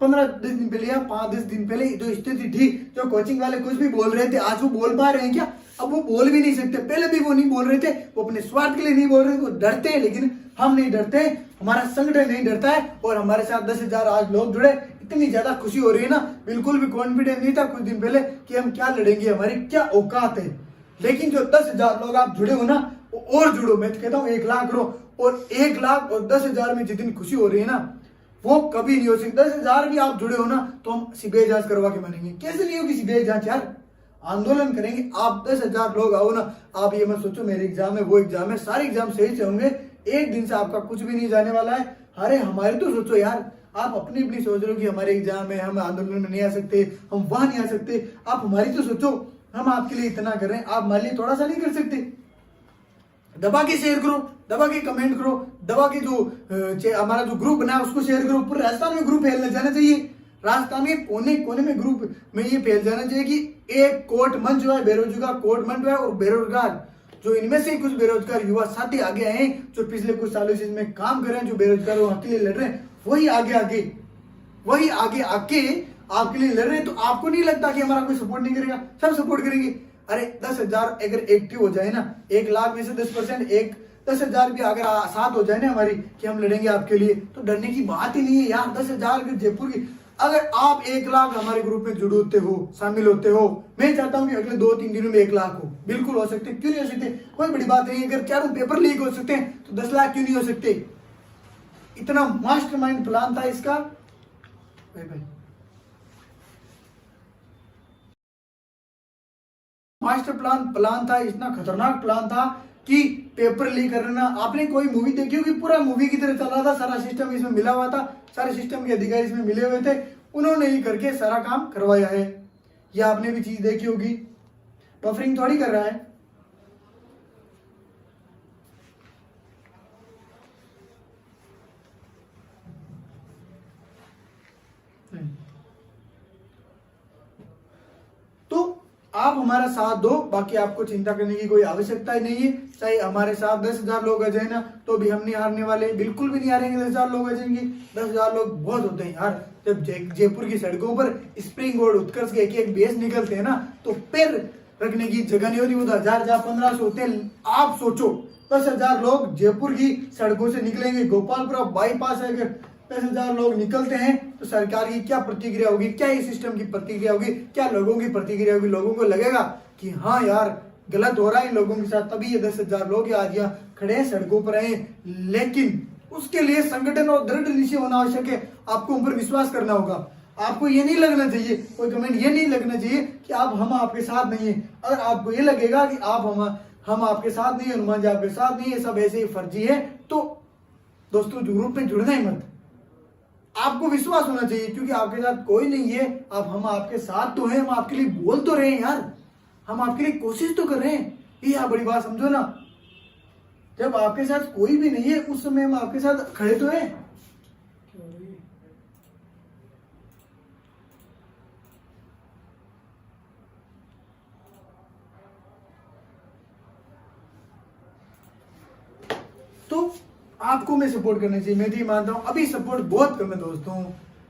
15-20 दिन पहले या 5-10 दिन पहले जो स्थिति थी, जो कोचिंग वाले कुछ भी बोल रहे थे, आज वो बोल पा रहे हैं क्या? अब वो बोल भी नहीं सकते। पहले भी वो नहीं बोल रहे थे, वो अपने स्वार्थ के लिए नहीं बोल रहे थे, वो डरते हैं। लेकिन हम नहीं डरते, हमारा संगठन नहीं डरता है। और हमारे साथ 10,000 आज लोग जुड़े, इतनी ज्यादा खुशी हो रही है ना, बिल्कुल भी कॉन्फिडेंस नहीं था कुछ दिन पहले कि हम क्या लड़ेंगे, हमारी क्या औकात है। लेकिन जो 10,000 लोग आप जुड़े हो ना, वो और जुड़ो। मैं तो कहता हूँ 1 लाख करो, और 1 लाख और 10,000 में जितनी खुशी हो रही है ना, वो कभी नहीं हो सकती। 10,000 भी आप जुड़े हो ना, तो हम सीबीआई जांच करवा के मानेंगे। कैसे नहीं होगी सीबीआई जांच यार? आंदोलन करेंगे। आप 10,000 लोग आओ ना, आप ये मत सोचो मेरे एग्जाम है वो एग्जाम है, सारे एग्जाम सही से होंगे। एक दिन से आपका कुछ भी नहीं जाने वाला है। अरे हमारे तो सोचो यार, आप अपनी अपनी सोच रहे हो कि हमारे एग्जाम है, हम आंदोलन में नहीं आ सकते, हम वहां नहीं आ सकते। आप हमारी तो सोचो, हम आपके लिए इतना कर रहे हैं, आप हमारे लिए थोड़ा सा नहीं कर सकते? दबा के शेयर करो, दबा के कमेंट करो, दबा के जो हमारा जो ग्रुप बना है उसको शेयर करो। पूरे राजस्थान में ग्रुप फैलना जाना चाहिए। राजस्थान के कोने कोने में ग्रुप में ये फैल जाना चाहिए कि एक कोर्ट मंच जो है, बेरोजगार कोर्ट मंच है, और बेरोजगार जो इनमें से कुछ बेरोजगार युवा साथी आगे आए, जो पिछले कुछ सालों से इसमें काम कर रहे हैं, जो बेरोजगार वो आपके लिए लड़ रहे हैं, वही आगे आके आपके लिए लड़ रहे हैं। तो आपको नहीं लगता कि हमारा कोई सपोर्ट नहीं करेगा? सब सपोर्ट करेंगे। अरे 10,000 अगर एक्टिव हो जाए ना, 1 लाख में से 10%, 10,000 भी अगर साथ हो जाए ना हमारी कि हम लड़ेंगे आपके लिए, तो डरने की बात ही नहीं है यार। 10,000 जयपुर की, अगर आप 1 लाख हमारे ग्रुप में जुड़ते हो, शामिल होते हो, मैं चाहता हूं कि अगले 2-3 दिनों में 1 लाख हो। बिल्कुल हो सकते, क्यों नहीं हो सकते? कोई बड़ी बात नहीं। अगर चारों पेपर लीक हो सकते हैं तो 10 लाख क्यों नहीं हो सकते? इतना मास्टरमाइंड प्लान था इसका। भाई मास्टर प्लान था, इतना खतरनाक प्लान था कि पेपर लीक करना। आपने कोई मूवी देखी होगी, पूरा मूवी की तरह चल रहा था, सारा सिस्टम इसमें मिला हुआ था, सारे सिस्टम के अधिकारी इसमें मिले हुए थे, उन्होंने ही करके सारा काम करवाया है। यह आपने भी चीज देखी होगी। बफरिंग थोड़ी कर रहा है। तो आप हमारा साथ दो, बाकी आपको चिंता करने की कोई आवश्यकता ही नहीं है। चाहे हमारे साथ 10,000 लोग आ जाए ना, तो भी हम नहीं हारने वाले, बिल्कुल भी नहीं हारेंगे। 10,000 लोग आ जाएंगे, 10,000 लोग बहुत होते हैं यार। जब जयपुर की सड़कों पर स्प्रिंग और उत्कर्ष के एक बेस निकलते हैं ना, तो पैर रखने की जगह नहीं होती। वो 1000 जहाँ 1500 होते हैं। आप सोचो 10,000 लोग जयपुर की सड़कों से निकलेंगे, गोपालपुरा बाईपास है, अगर 10,000 लोग निकलते हैं तो सरकार की क्या प्रतिक्रिया होगी, क्या इस सिस्टम की प्रतिक्रिया होगी, क्या लोगों की प्रतिक्रिया होगी? लोगों को लगेगा कि हाँ यार गलत हो रहा है लोगों के साथ, तभी ये 10,000 लोग आज यहाँ खड़े हैं, सड़कों पर आए। लेकिन उसके लिए संगठन और दृढ़ निश्चय होना आवश्यक है। आपको उन पर विश्वास करना होगा। आपको ये नहीं लगना चाहिए, कोई कमेंट ये नहीं लगना चाहिए कि आप हम आपके साथ नहीं है। अगर आपको ये लगेगा कि आप हम आपके साथ नहीं है, हनुमान जी आपके साथ नहीं है, सब ऐसे ही फर्जी है, तो दोस्तों ग्रुप में जुड़ना ही मत। आपको विश्वास होना चाहिए, क्योंकि आपके साथ कोई नहीं है। अब हम आपके साथ तो हैं, हम आपके लिए बोल तो रहे हैं यार, हम आपके लिए कोशिश तो कर रहे हैं। ये आप बड़ी बात समझो ना। जब आपके साथ कोई भी नहीं है, उस समय हम आपके साथ खड़े तो हैं। तो आपको मैं सपोर्ट करना चाहिए। मैं भी मानता हूं अभी सपोर्ट बहुत कम है दोस्तों।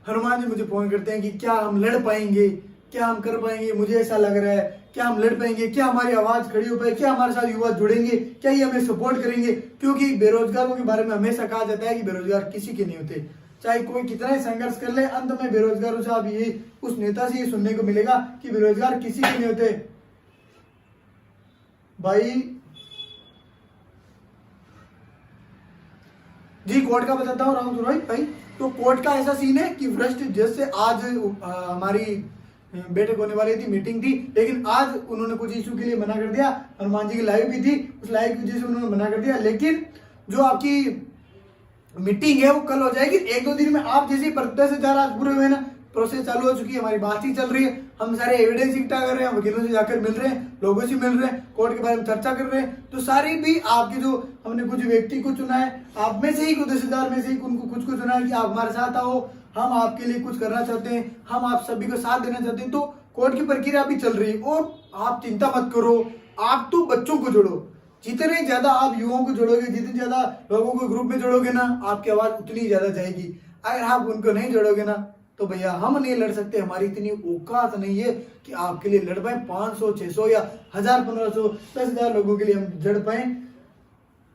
हनुमान जी मुझे फोन करते हैं कि क्या हम लड़ पाएंगे, क्या हम कर पाएंगे, मुझे ऐसा लग रहा है, क्या हम लड़ पाएंगे, क्या हमारी आवाज खड़ी हो पाए, क्या हमारे साथ युवा जुड़ेंगे, क्या ये हमें सपोर्ट करेंगे? क्योंकि बेरोजगारों के बारे में हमेशा कहा जाता है कि बेरोजगार किसी के नहीं होते। चाहे कोई कितना ही संघर्ष कर ले, अंत में बेरोजगारों से आप ये उस नेता से ये सुनने को मिलेगा कि बेरोजगार किसी के नहीं होते। भाई जी कोर्ट का बताता हूँ राम रोहित भाई। तो कोर्ट का ऐसा सीन है कि वरिष्ठ जज से आज हमारी बैठक होने वाली थी, मीटिंग थी, लेकिन आज उन्होंने कुछ इशू के लिए मना कर दिया। हनुमान जी की लाइव भी थी, उस लाइव की वजह से उन्होंने मना कर दिया। लेकिन जो आपकी मीटिंग है वो कल हो जाएगी 1-2 दिन में। आप जैसे 10,000 आज पूरे हुए ना, प्रोसेस चालू हो चुकी है, हमारी बातचीत चल रही है, हम सारे एविडेंस इकट्ठा कर रहे हैं, वकीलों से जाकर मिल रहे हैं, लोगों से मिल रहे हैं, कोर्ट के बारे में चर्चा कर रहे हैं। तो सारी भी आपके जो हमने कुछ व्यक्ति को चुना है, आप में से ही कुछ 10,000 में से ही उनको कुछ को चुना है कि आप हमारे साथ आओ, हम आपके लिए कुछ करना चाहते हैं, हम आप सभी को साथ देना चाहते हैं। तो कोर्ट की प्रक्रिया भी चल रही है और आप चिंता मत करो। आप तो बच्चों को जोड़ो, जितने ज्यादा आप युवाओं को जोड़ोगे, जितने ज्यादा लोगों को ग्रुप में जोड़ोगे ना, आपकी आवाज उतनी ज्यादा जाएगी। अगर आप उनको नहीं जोड़ोगे ना तो भैया हम नहीं लड़ सकते, हमारी इतनी औकात नहीं है कि आपके लिए लड़ पाए। 500 600 या 1000 1500 10,000 लोगों के लिए हम लड़ पाए।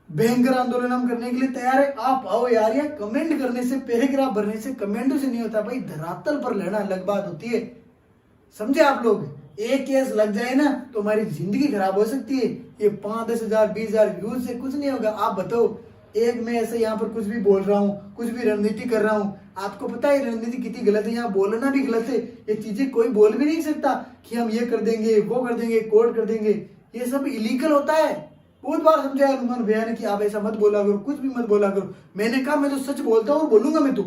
भयंकर आंदोलन हम करने के लिए तैयार है। आप आओ यार, ये कमेंट करने से, पैराग्राफ भरने से, कमेंटों से नहीं होता भाई, धरातल पर लड़ना अलग बात होती है। समझे आप लोग? एक केस लग जाए ना तो हमारी जिंदगी खराब हो सकती है। ये 5-10 हजार 20 हजार व्यूज से कुछ नहीं होगा। आप बताओ, एक मैं ऐसे यहाँ पर कुछ भी बोल रहा हूँ, कुछ भी रणनीति कर रहा हूँ, आपको पता है रणनीति कितनी गलत है, यहाँ बोलना भी गलत है। ये चीजें कोई बोल भी नहीं सकता कि हम ये कर देंगे, वो कर देंगे, कोड कर देंगे, ये सब इलीगल होता है। बहुत बार समझाया हनुमान भैया ने कि आप ऐसा मत बोला करो, कुछ भी मत बोला करो। मैंने कहा मैं तो सच बोलता हूँ और बोलूंगा मैं तो।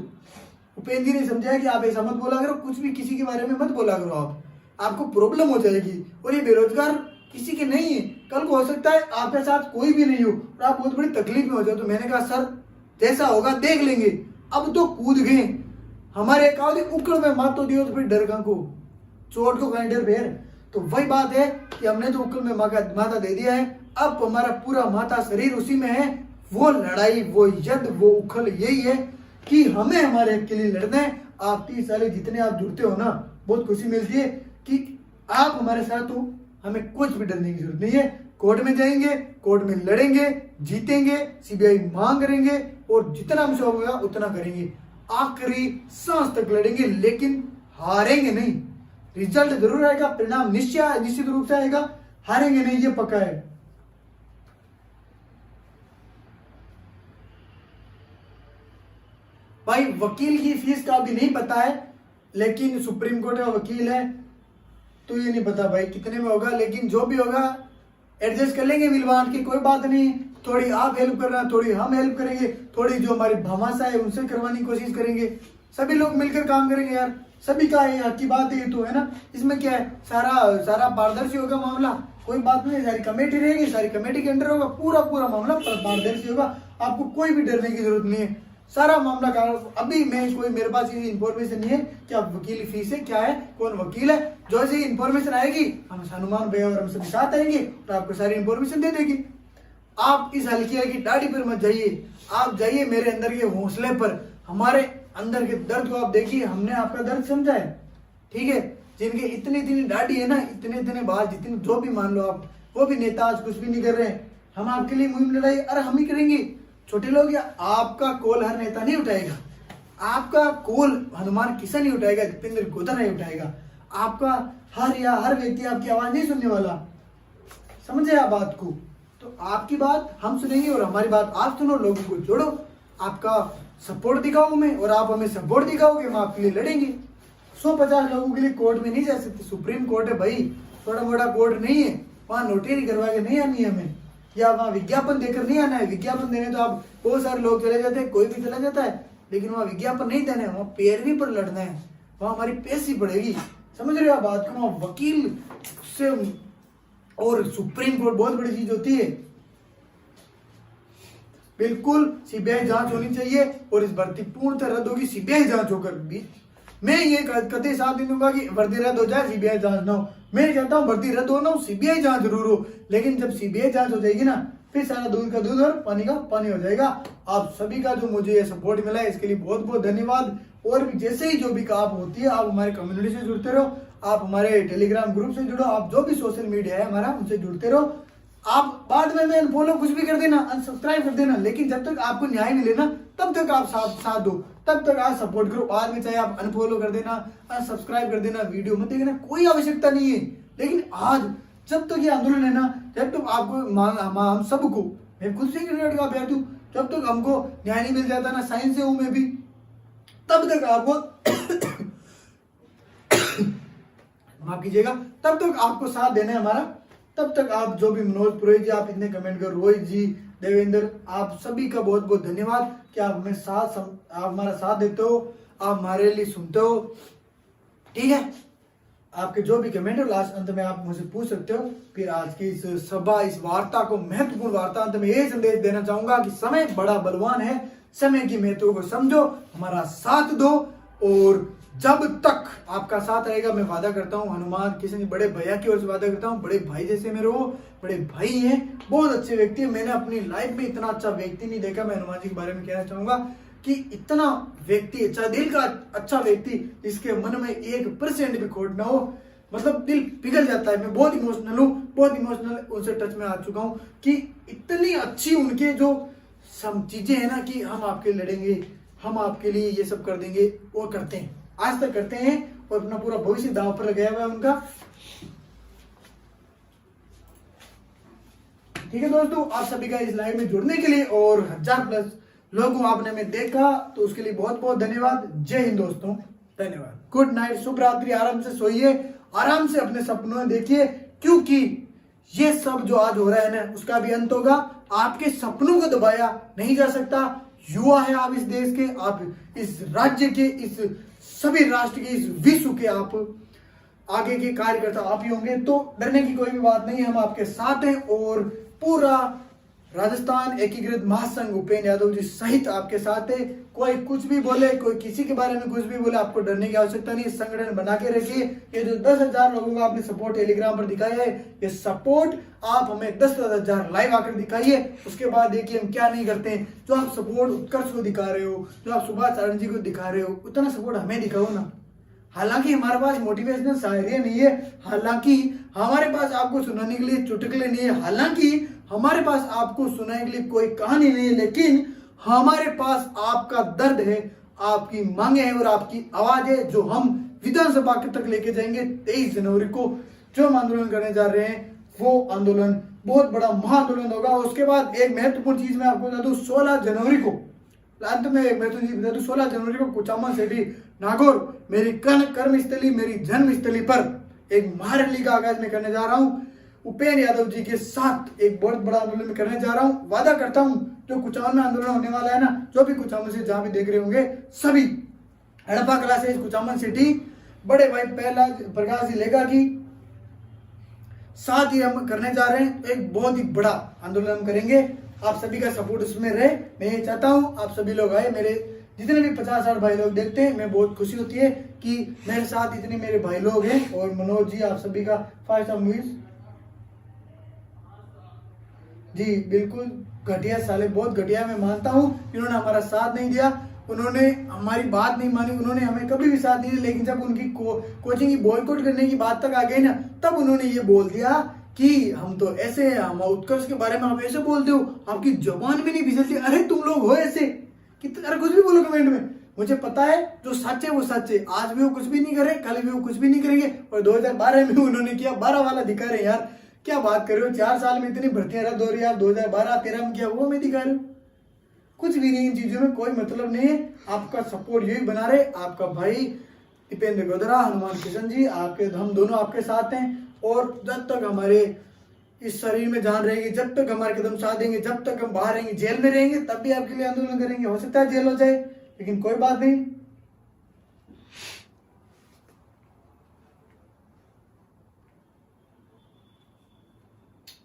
उपेंद्र जी ने समझाया कि आप ऐसा मत बोला करो, कुछ भी किसी के बारे में मत बोला करो, आपको प्रॉब्लम हो जाएगी। और ये बेरोजगार किसी के नहीं है, कल को हो सकता है आपके साथ कोई भी नहीं हो और आप बहुत बड़ी तकलीफ में हो जाए। तो मैंने कहा सर जैसा होगा देख लेंगे। अब तो कूद गए, हमारे उकड़ में मात तो दियो तो फिर डर को चोट को कहीं डर फेर। तो वही बात है कि हमने तो उकड़ में माता दे दिया है, अब हमारा पूरा माता शरीर उसी में है। वो लड़ाई, वो युद्ध, वो उखल यही है कि हमें हमारे हक के लिए लड़ना है। आप 30 साल जितने आप जुड़ते हो ना, बहुत खुशी मिलती है कि आप हमारे साथ हो, हमें कुछ भी डरने की जरूरत नहीं है। कोर्ट में जाएंगे, कोर्ट में लड़ेंगे, जीतेंगे, सीबीआई मांग करेंगे और जितना हमसे होगा उतना करेंगे, आखिरी सांस तक लड़ेंगे, लेकिन हारेंगे नहीं। रिजल्ट जरूर आएगा, परिणाम निश्चित रूप से आएगा, हारेंगे नहीं, ये पक्का है। भाई वकील की फीस का अभी नहीं पता है, लेकिन सुप्रीम कोर्ट का वकील है तो ये नहीं पता भाई कितने में होगा, लेकिन जो भी होगा एडजस्ट कर लेंगे मिल बांट के, कोई बात नहीं। थोड़ी आप हेल्प करना, थोड़ी हम हेल्प करेंगे, थोड़ी जो हमारी भामाशा है उनसे करवाने की कोशिश करेंगे। सभी लोग मिलकर काम करेंगे यार, सभी का है यार की बात है तो, है ना। इसमें क्या है, सारा पारदर्शी होगा मामला, कोई बात नहीं। सारी कमेटी रहेगी, सारी कमेटी के अंडर होगा, पूरा मामला पारदर्शी होगा, आपको कोई भी डरने की जरूरत नहीं है। सारा मामला का अभी मेरे पास ये इन्फॉर्मेशन नहीं है कि आप वकील फीस है क्या है, कौन वकील है। जो ऐसी इन्फॉर्मेशन आएगी हम हनुमान भैया और हम सभी साथ आएंगे तो आपको सारी इन्फॉर्मेशन दे देगी। आप इस हल्की डाड़ी पर मत जाइए, आप जाइए मेरे अंदर के हौसले पर, हमारे अंदर के दर्द को आप देखिए। हमने आपका दर्द समझा है, ठीक है। जिनके इतनी दाढ़ी है ना, इतने बाल, जितने जो भी मान लो आप, वो भी नेता आज कुछ भी नहीं कर रहे हैं। हम आपके लिए मुहिम लड़ाई अरे हम ही करेंगे। छोटे लोग, या आपका कॉल हर नेता नहीं उठाएगा, आपका कॉल हनुमान किसान नहीं उठाएगा, दीपेंद्र गोदर नहीं उठाएगा, आपका हर व्यक्ति आपकी आवाज नहीं सुनने वाला। समझे आप बात को? तो आपकी बात हम सुनेंगे और हमारी बात आप सुनो, लोगों को जोड़ो, आपका सपोर्ट दिखाओ मैं और आप हमें सपोर्ट दिखाओगे, हम आपके लिए लड़ेंगे। 150 लोगों के लिए कोर्ट में नहीं जा सकते, सुप्रीम कोर्ट है भाई, थोड़ा मोटा कोर्ट नहीं है, वहां नोटरी करवा के नहीं आनी है हमें, या वहां विज्ञापन देकर नहीं आना है। विज्ञापन देने तो आप बहुत सारे लोग चले जाते हैं, कोई भी चला जाता है, लेकिन वहां विज्ञापन नहीं देना है, वहां पैरवी पर लड़ना है, वहां हमारी पैसी पड़ेगी। समझ रहे हो आप बात को? वहां वकील से और सुप्रीम कोर्ट बहुत बड़ी चीज होती है। बिल्कुल सीबीआई जांच होनी चाहिए और इस भर्ती पूर्णतः रद्द होगी, सीबीआई जांच होकर भी। मैं ये कतई साथ नहीं दूंगा कि भर्ती रद्द हो जाए सीबीआई जांच ना हो। मैं कहता हूँ भर्ती रद्द हो ना हो, सीबीआई जांच जरूर हो, लेकिन जब सीबीआई जांच हो जाएगी ना, फिर सारा दूध का दूध और पानी का पानी हो जाएगा। आप सभी का जो मुझे ये सपोर्ट मिला है इसके लिए बहुत बहुत धन्यवाद। और भी जैसे ही जो भी काम होती है, आप हमारे कम्युनिटी से जुड़ते रहो, आप हमारे टेलीग्राम ग्रुप से जुड़ो, आप जो भी सोशल मीडिया है हमारा उनसे जुड़ते रहो। आप बाद में अनफॉलो कुछ भी कर देना, अनसब्सक्राइब कर देना, लेकिन जब तक आपको न्याय मिले ना तब तक आप साथ दो, तब तक आप सपोर्ट करो। बाद में चाहे आप अनफॉलो कर देना, अनसब्सक्राइब कर देना, वीडियो मत देखना, कोई आवश्यकता नहीं है। लेकिन आज जब तक ये आंदोलन है ना, जब तक आपको हम सबको, मैं खुद से क्रिकेट का अभ्यर्थी हूँ, जब तक हमको न्याय नहीं मिल जाता ना, साइंस से हूं मैं भी, तब तक आपको माफ कीजिएगा, तब तक आपको साथ देना है हमारा। तब तक आप जो भी मनोज पुरोहित जी, आप इतने कमेंट करो, रोहित जी, देवेंद्र, आप सभी का बहुत बहुत धन्यवाद कि आप हमें आप हमारा साथ देते हो, आप हमारे लिए सुनते हो, ठीक है। आपके जो भी कमेंट हो लास्ट अंत में आप मुझे पूछ सकते हो। फिर आज की इस सभा, इस वार्ता को, महत्वपूर्ण वार्ता, अंत में यही संदेश देना चाहूंगा कि समय बड़ा बलवान है, समय की महत्व को समझो, हमारा साथ दो और जब तक आपका साथ रहेगा, मैं वादा करता हूँ हनुमान किशन बड़े भैया की ओर से वादा करता हूँ, बड़े भाई जैसे मेरे वो बड़े भाई हैं, बहुत अच्छे व्यक्ति है। मैंने अपनी लाइफ में इतना अच्छा व्यक्ति नहीं देखा। मैं हनुमान जी के बारे में कहना चाहूंगा कि इतना व्यक्ति अच्छा, दिल का अच्छा व्यक्ति, जिसके मन में 1% भी खोट ना हो, मतलब दिल पिघल जाता है। मैं बहुत इमोशनल हूँ, बहुत इमोशनल उनसे टच में आ चुका हूँ कि इतनी अच्छी उनके जो सब चीजें हैं ना कि हम आपके लड़ेंगे, हम आपके लिए ये सब कर देंगे, वो करते हैं, आज तक करते हैं और अपना पूरा भविष्य दांव पर लगाया हुआ है उनका। ठीक है दोस्तों, आप सभी का इस लाइव में जुड़ने के लिए और 1000+ लोगों आपने में देखा तो उसके लिए बहुत बहुत धन्यवाद। जय हिंद दोस्तों, धन्यवाद। गुड नाइट, शुभ रात्रि, आराम से सोइए, आराम से अपने सपनों में देखिए, क्योंकि ये सब जो आज हो रहा है ना उसका भी अंत होगा। आपके सपनों को दबाया नहीं जा सकता। युवा है आप इस देश के, आप इस राज्य के, इस सभी राष्ट्र के, इस विश्व के आप आगे के कार्यकर्ता आप ही होंगे। तो डरने की कोई भी बात नहीं, हम आपके साथ हैं और पूरा राजस्थान एकीकृत महासंघ उपेंद्र यादव जी सहित आपके साथ है। कोई कुछ भी बोले, कोई किसी के बारे में कुछ भी बोले, आपको डरने की आवश्यकता नहीं। संगठन बना के रखिए। ये जो 10,000 लोगों का आपने सपोर्ट टेलीग्राम पर दिखाया है, ये सपोर्ट आप हमें 10,000 लाइव आकर दिखाइए। उसके बाद देखिए हम क्या नहीं करते हैं। जो आप सपोर्ट उत्कर्ष को दिखा रहे हो, जो आप सुभाष चरण जी को दिखा रहे हो, उतना सपोर्ट हमें दिखाओ ना। हालांकि हमारे पास मोटिवेशनल शायरी नहीं है, हालांकि हमारे पास आपको सुनाने के लिए चुटकुले नहीं है, हालांकि हमारे पास आपको सुनाने के लिए कोई कहानी नहीं है, लेकिन हमारे पास आपका दर्द है, आपकी मांगे हैं और आपकी आवाज है, जो हम विधानसभा तक लेके जाएंगे। 23 जनवरी को जो हम आंदोलन करने जा रहे हैं वो आंदोलन बहुत बड़ा महाआंदोलन होगा। उसके बाद एक महत्वपूर्ण चीज मैं आपको बता दूं, 16 जनवरी को अंत में एक महत्वपूर्ण चीज बता दूं, 16 जनवरी को कुचामन सिटी नागौर मेरी कर्मस्थली, मेरी जन्मस्थली पर एक महारैली का आगाज मैं करने जा रहा हूँ। उपेंद्र यादव जी के साथ एक बहुत बड़ा आंदोलन में करने जा रहा हूँ। वादा करता हूँ जो कुचामन में आंदोलन होने वाला है ना, जो भी कुचामन से जहां भी देख रहे होंगे, सभी हड़प्पा क्लासेस कुचामन सिटी बड़े भाई पहला प्रकाश जी लेगा की साथ ही हम करने जा रहे हैं। एक बहुत ही बड़ा आंदोलन हम करेंगे, आप सभी का सपोर्ट उसमें रहे। मैं ये चाहता हूँ आप सभी लोग आए, मेरे जितने भी 50-60 भाई लोग देखते हैं, मैं बहुत खुशी होती है कि मेरे साथ इतने मेरे भाई लोग हैं। और मनोज जी आप सभी का 5 स्टार मूवीज जी बिल्कुल घटिया साले, बहुत घटिया मैं मानता हूँ। इन्होंने हमारा साथ नहीं दिया, उन्होंने हमारी बात नहीं मानी, उन्होंने हमें कभी भी साथ नहीं दिया। लेकिन जब उनकी कोचिंग की बॉयकॉट करने की बात तक आ गई ना, तब उन्होंने ये बोल दिया कि हम तो ऐसे हैं, हम उत्कर्ष के बारे में आप ऐसे बोलते हो, आपकी जुबान भी नहीं फिसलती। अरे तुम लोग हो ऐसे कितने, अरे कुछ भी बोलो कमेंट में। मुझे पता है जो सच है वो सच है। आज भी वो कुछ भी नहीं करे, कल भी वो कुछ भी नहीं करेंगे। और 2012 में उन्होंने किया, 12 वाला दिखा रहे यार, क्या बात कर रहे हो। 4 साल में इतनी भर्तियां रद्द हो रही है, आप 2012-13 में किया वो मैं दिखा रहे हो। कुछ भी नहीं, इन चीजों में कोई मतलब नहीं है। आपका सपोर्ट यही बना रहे, आपका भाई दीपेंद्र गोदरा, हनुमान किशन जी, आपके हम दोनों आपके साथ हैं। और जब तक हमारे इस शरीर में जान रहेगी, जब तक हमारे कदम साथ देंगे, जब तक हम बाहर रहेंगे, जेल में रहेंगे, तब भी आपके लिए आंदोलन करेंगे। हो सकता है जेल हो जाए, लेकिन कोई बात नहीं।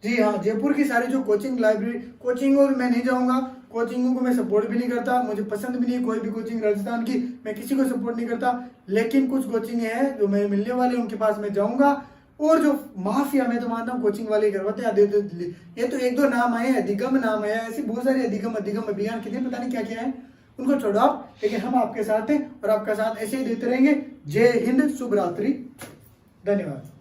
जी हाँ, जयपुर की सारी जो कोचिंग लाइब्रेरी कोचिंगों में मैं नहीं जाऊंगा, कोचिंगों को मैं सपोर्ट भी नहीं करता, मुझे पसंद भी नहीं कोई भी कोचिंग राजस्थान की, मैं किसी को सपोर्ट नहीं करता। लेकिन कुछ कोचिंग है जो मेरे मिलने वाले, उनके पास मैं जाऊंगा। और जो माफिया, मैं तो मानता हूँ कोचिंग वाले करवाते हैं। ये तो 1-2 नाम आए, अधिगम नाम है, ऐसी बहुत सारी अधिगम अभियान कितने पता नहीं क्या क्या है, उनको छोड़ो आप। लेकिन हम आपके साथ हैं और आपका साथ ऐसे ही देते रहेंगे। जय हिंद, शुभ रात्रि, धन्यवाद।